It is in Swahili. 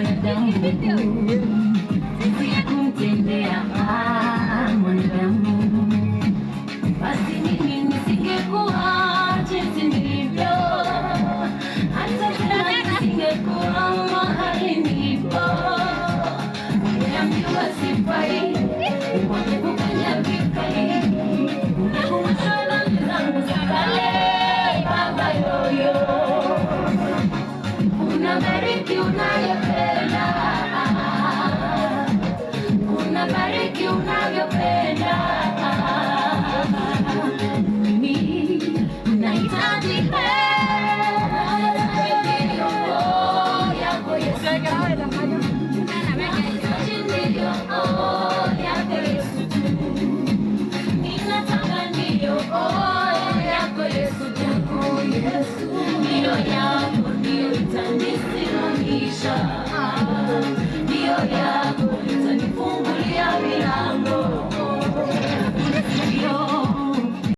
mwanadamu, sisi kumtendea mwanadamu, basi mimi nisingekuwa jinsi nilivyo, hata tena nisingekuwa mahali nilipo. Ungeambiwa sifai, ungekufanya vikali, ungekumbusha dhambi zangu za kale, baba yoyo. Unabariki unavyopenda, unabariki unavyopenda. Mimi nahitaji yako Yesu, nahitaji ndio yako Yesu, ninataka ndio yako Yesu, ndio yako ndio itanisimamisha, ndio yako itanifunga.